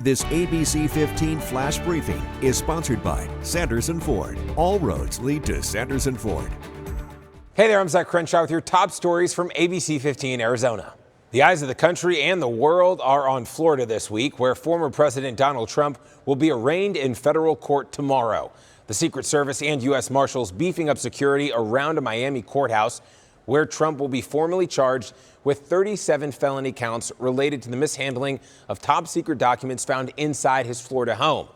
This ABC15 Flash Briefing is sponsored by Sanderson Ford. All roads lead to Sanderson Ford. Hey there, I'm Zach Crenshaw with your top stories from ABC15 Arizona. The eyes of the country and the world are on Florida this week, where former President Donald Trump will be arraigned in federal court tomorrow. The Secret Service and U.S. Marshals beefing up security around a Miami courthouse, where Trump will be formally charged with 37 felony counts related to the mishandling of top secret documents found inside his Florida home.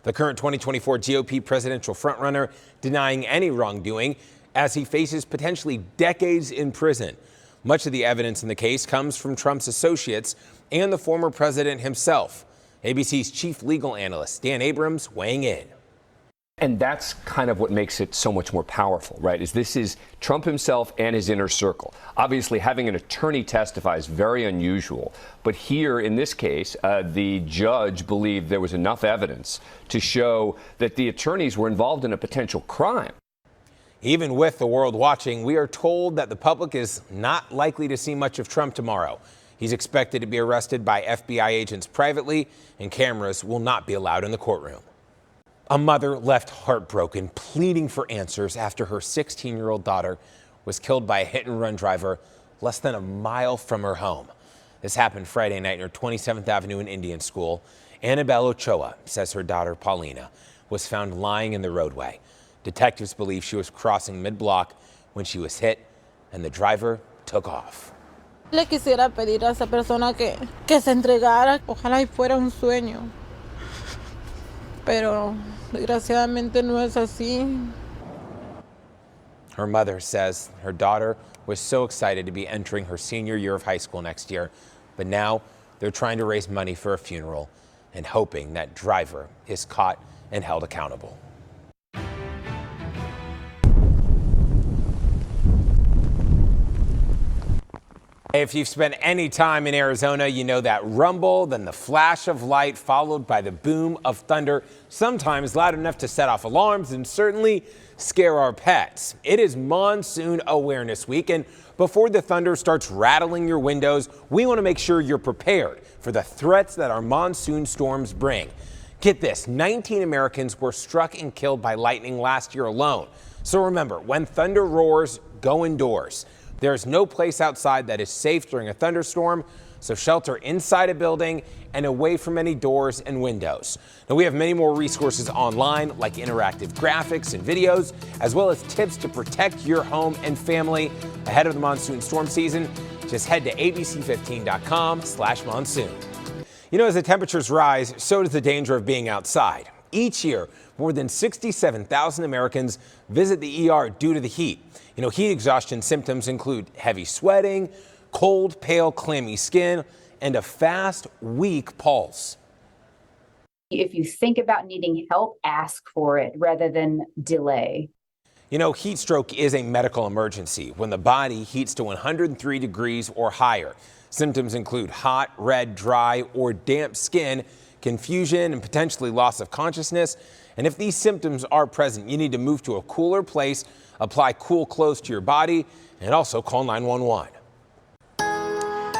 The current 2024 GOP presidential frontrunner denying any wrongdoing as he faces potentially decades in prison. Much of the evidence in the case comes from Trump's associates and the former president himself. ABC's chief legal analyst, Dan Abrams, weighing in. And that's kind of what makes it so much more powerful, right? This is Trump himself and his inner circle. Obviously, having an attorney testify is very unusual. But here, in this case, the judge believed there was enough evidence to show that the attorneys were involved in a potential crime. Even with the world watching, we are told that the public is not likely to see much of Trump tomorrow. He's expected to be arrested by FBI agents privately, and cameras will not be allowed in the courtroom. A mother left heartbroken, pleading for answers after her 16-year-old daughter was killed by a hit-and-run driver less than a mile from her home. This happened Friday night near 27th Avenue in Indian School. Annabelle Ochoa says her daughter, Paulina, was found lying in the roadway. Detectives believe she was crossing mid-block when she was hit, and the driver took off. Le quisiera pedir a esa persona que se entregara. Ojalá y fuera un sueño. Pero desgraciadamente no es así. Her mother says her daughter was so excited to be entering her senior year of high school next year, but now they're trying to raise money for a funeral and hoping that driver is caught and held accountable. If you've spent any time in Arizona, you know that rumble, then the flash of light followed by the boom of thunder, sometimes loud enough to set off alarms and certainly scare our pets. It is Monsoon Awareness Week, and before the thunder starts rattling your windows, we want to make sure you're prepared for the threats that our monsoon storms bring. Get this, 19 Americans were struck and killed by lightning last year alone. So remember, when thunder roars, go indoors. There is no place outside that is safe during a thunderstorm, so shelter inside a building and away from any doors and windows. Now, we have many more resources online, like interactive graphics and videos, as well as tips to protect your home and family ahead of the monsoon storm season. Just head to abc15.com/monsoon. You know, as the temperatures rise, so does the danger of being outside. Each year, more than 67,000 Americans visit the ER due to the heat. You know, heat exhaustion symptoms include heavy sweating, cold, pale, clammy skin, and a fast, weak pulse. If you think about needing help, ask for it rather than delay. You know, heat stroke is a medical emergency when the body heats to 103 degrees or higher. Symptoms include hot, red, dry, or damp skin, confusion, and potentially loss of consciousness. And if these symptoms are present, you need to move to a cooler place, apply cool clothes to your body, and also call 911.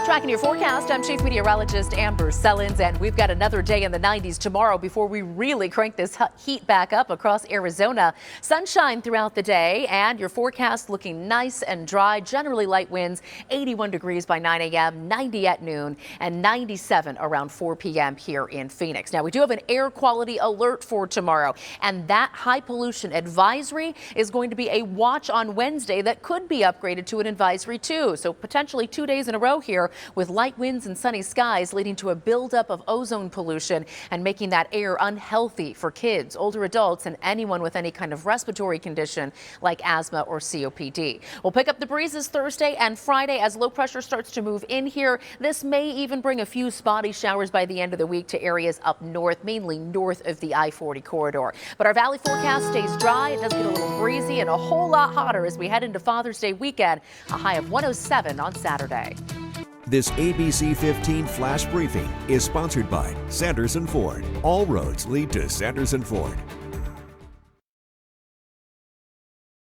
Tracking your forecast, I'm Chief Meteorologist Amber Sellens, and we've got another day in the 90s tomorrow before we really crank this heat back up across Arizona. Sunshine throughout the day, and your forecast looking nice and dry. Generally light winds, 81 degrees by 9 a.m., 90 at noon, and 97 around 4 p.m. here in Phoenix. Now, we do have an air quality alert for tomorrow, and that high pollution advisory is going to be a watch on Wednesday that could be upgraded to an advisory too. So potentially 2 days in a row here, with light winds and sunny skies leading to a buildup of ozone pollution and making that air unhealthy for kids, older adults, and anyone with any kind of respiratory condition like asthma or COPD. We'll pick up the breezes Thursday and Friday as low pressure starts to move in here. This may even bring a few spotty showers by the end of the week to areas up north, mainly north of the I-40 corridor. But our valley forecast stays dry. It does get a little breezy and a whole lot hotter as we head into Father's Day weekend, a high of 107 on Saturday. This ABC15 Flash Briefing is sponsored by Sanderson Ford. All roads lead to Sanderson Ford.